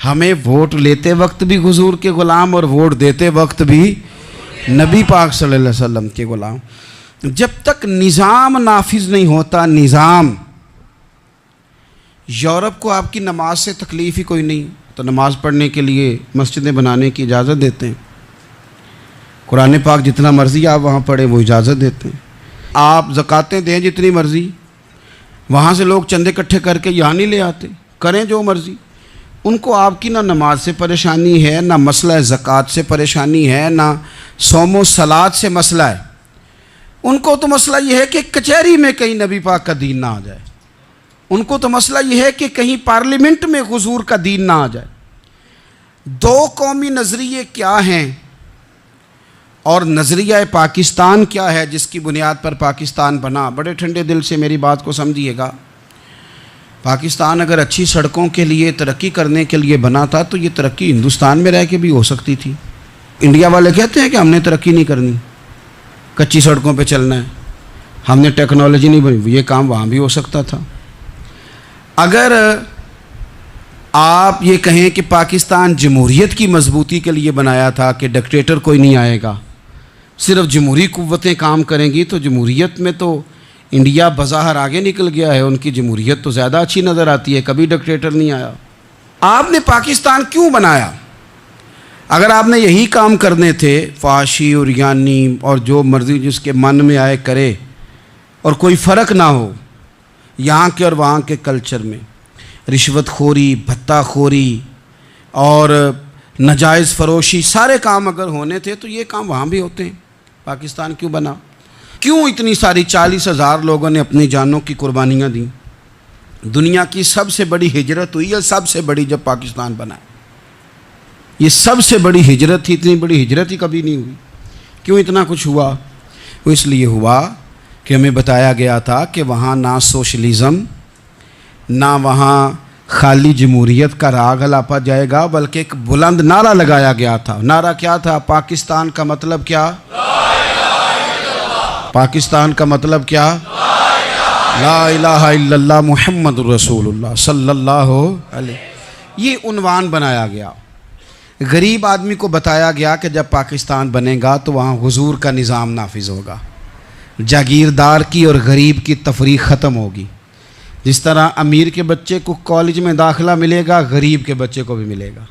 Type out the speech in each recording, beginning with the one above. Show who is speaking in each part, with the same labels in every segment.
Speaker 1: हमें वोट लेते वक्त भी हुजूर के ग़ुलाम और वोट देते वक्त भी नबी पाक सल्लल्लाहु अलैहि वसल्लम के ग़ुलाम। जब तक निज़ाम नाफिज नहीं होता, निज़ाम, यूरोप को आपकी नमाज से तकलीफ़ ही कोई नहीं, तो नमाज पढ़ने के लिए मस्जिदें बनाने की इजाज़त देते हैं। कुरान पाक जितना मर्ज़ी आप वहाँ पढ़ें वो इजाज़त देते हैं। आप ज़कातें दें जितनी मर्ज़ी, वहाँ से लोग चंदे इकट्ठे करके यहाँ नहीं ले आते, करें जो मर्ज़ी। उनको आपकी ना नमाज से परेशानी है, ना मसला ज़कात से परेशानी है, ना सोमो सलात से मसला है। उनको तो मसला ये है कि कचहरी में कहीं नबी पाक का दीन ना आ जाए। उनको तो मसला ये है कि कहीं पार्लियामेंट में हुजूर का दीन ना आ जाए। दो कौमी नज़रिए क्या हैं और नज़रिया पाकिस्तान क्या है जिसकी बुनियाद पर पाकिस्तान बना। बड़े ठंडे दिल से मेरी बात को समझिएगा। पाकिस्तान अगर अच्छी सड़कों के लिए, तरक्की करने के लिए बना था तो ये तरक्की हिंदुस्तान में रह के भी हो सकती थी। इंडिया वाले कहते हैं कि हमने तरक्की नहीं करनी, कच्ची सड़कों पे चलना है, हमने टेक्नोलॉजी नहीं बनी। ये काम वहाँ भी हो सकता था। अगर आप ये कहें कि पाकिस्तान जमहूरियत की मजबूती के लिए बनाया था कि डिक्टेटर कोई नहीं आएगा, सिर्फ जमहूरी कुव्वतें काम करेंगी, तो जमहूरियत में तो इंडिया बज़ाहिर आगे निकल गया है। उनकी जमहूरियत तो ज़्यादा अच्छी नज़र आती है, कभी डिक्टेटर नहीं आया। आपने पाकिस्तान क्यों बनाया? अगर आपने यही काम करने थे, फाशी और यानी और जो मर्ज़ी जिसके मन में आए करे, और कोई फ़र्क ना हो यहाँ के और वहाँ के कल्चर में, रिश्वतखोरी, भत्ताखोरी और नाजायज़ फ़रोशी, सारे काम अगर होने थे तो ये काम वहाँ भी होते हैं। पाकिस्तान क्यों बना? क्यों इतनी सारी 40,000 लोगों ने अपनी जानों की कुर्बानियाँ दी? दुनिया की सबसे बड़ी हिजरत हुई है, सबसे बड़ी, जब पाकिस्तान बना। ये सबसे बड़ी हिजरत थी, इतनी बड़ी हिजरत ही कभी नहीं हुई। क्यों इतना कुछ हुआ? वो इसलिए हुआ कि हमें बताया गया था कि वहाँ ना सोशलिज़म, ना वहाँ खाली जमहूरियत का राग अलापा जाएगा, बल्कि एक बुलंद नारा लगाया गया था। नारा क्या था? पाकिस्तान का मतलब क्या? पाकिस्तान का मतलब क्या? ला इलाहा इल्लल्लाह मुहम्मदुर रसूलुल्लाह सल्लल्लाहु अलैहि। ये उन्वान बनाया गया। गरीब आदमी को बताया गया कि जब पाकिस्तान बनेगा तो वहाँ हुजूर का निज़ाम नाफिज होगा, जागीरदार की और गरीब की तफरीक ख़त्म होगी। जिस तरह अमीर के बच्चे को कॉलेज में दाखिला मिलेगा, गरीब के बच्चे को भी मिलेगा।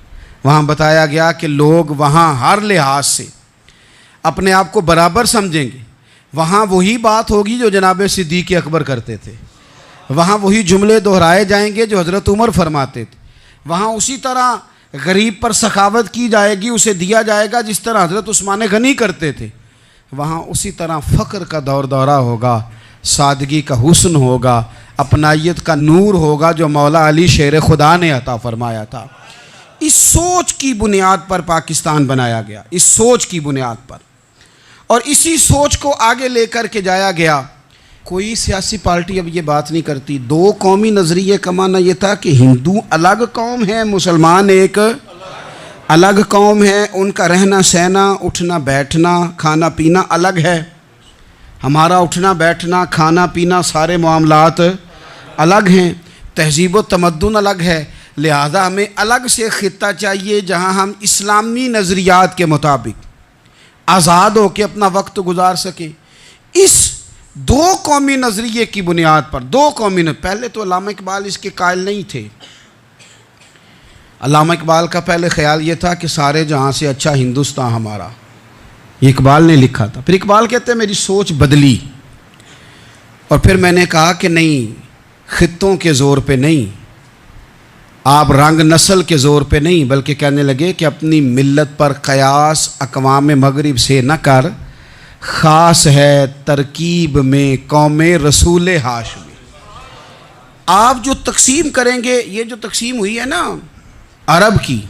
Speaker 1: वहाँ बताया गया कि लोग वहाँ हर लिहाज से अपने आप को बराबर समझेंगे। वहाँ वही बात होगी जो जनाब सिद्दीक़ अकबर करते थे। वहाँ वही जुमले दोहराए जाएंगे जो हज़रत उमर फरमाते थे। वहाँ उसी तरह गरीब पर सखावत की जाएगी, उसे दिया जाएगा जिस तरह हज़रत उस्मान गनी करते थे। वहाँ उसी तरह फ़क्र का दौर दौरा होगा, सादगी का हुस्न होगा, अपनाइयत का नूर होगा जो मौला अली शेर खुदा ने अता फरमाया था। इस सोच की बुनियाद पर पाकिस्तान बनाया गया, इस सोच की बुनियाद पर, और इसी सोच को आगे लेकर के जाया गया। कोई सियासी पार्टी अब ये बात नहीं करती। दो कौमी नज़रिए का माना ये था कि हिंदू अलग कौम है, मुसलमान एक अलग कौम है, उनका रहना सहना, उठना बैठना, खाना पीना अलग है। हमारा उठना बैठना, खाना पीना, सारे मामलात अलग हैं, तहज़ीब व तमद्दुन अलग है। लिहाजा हमें अलग से ख़ित्ता चाहिए जहाँ हम इस्लामी नज़रियात के मुताबिक आज़ाद हो के अपना वक्त गुजार सकें। इस दो कौमी नज़रिए की बुनियाद पर, दो कौमी पहले तो अल्लामा इकबाल इसके कायल नहीं थे। अल्लामा इकबाल का पहले ख्याल ये था कि सारे जहाँ से अच्छा हिंदुस्तान हमारा, ये इकबाल ने लिखा था। फिर इकबाल कहते हैं मेरी सोच बदली, और फिर मैंने कहा कि नहीं, खित्तों के ज़ोर पे नहीं, आप रंग नस्ल के ज़ोर पे नहीं, बल्कि कहने लगे कि अपनी मिल्लत पर क़यास अक़वाम मग़रिब से न कर, ख़ास है तरकीब में कौम रसूल हाशमी। आप जो तकसीम करेंगे, ये जो तकसीम हुई है ना अरब की,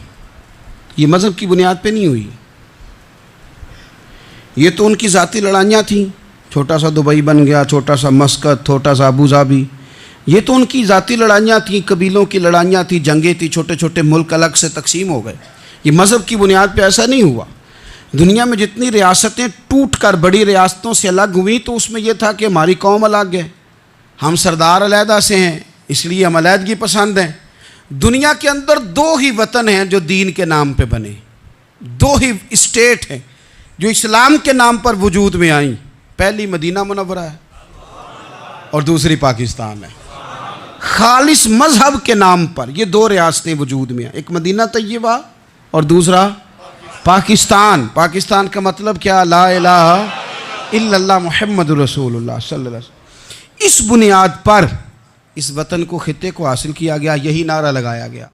Speaker 1: ये मज़हब की बुनियाद पे नहीं हुई। ये तो उनकी ज़ाती लड़ाइयाँ थीं। छोटा सा दुबई बन गया, छोटा सा मस्कत, छोटा सा अबू धाबी, ये तो उनकी ज़ाती लड़ाइयाँ थीं, कबीलों की लड़ाइयाँ थीं, जंगें थी, छोटे छोटे मुल्क अलग से तकसीम हो गए। ये मज़हब की बुनियाद पे ऐसा नहीं हुआ। दुनिया में जितनी रियासतें टूट कर बड़ी रियासतों से अलग हुई, तो उसमें यह था कि हमारी कौम अलग है, हम सरदार अलहदा से हैं, इसलिए हम अलहदगी पसंद हैं। दुनिया के अंदर दो ही वतन हैं जो दीन के नाम पे बने, दो ही स्टेट हैं जो इस्लाम के नाम पर वजूद में आई। पहली मदीना मुनव्वरा है और दूसरी पाकिस्तान है। खालिस मजहब के नाम पर ये दो रियासतें वजूद में हैं, एक मदीना तैयबा और दूसरा पाकिस्तान। पाकिस्तान का मतलब क्या? ला इलाहा इल्लल्लाह मुहम्मदुर रसूलुल्लाह सल्लल्लाहु अलैहि वसल्लम। इस बुनियाद पर इस वतन को, खित्ते को हासिल किया गया, यही नारा लगाया गया।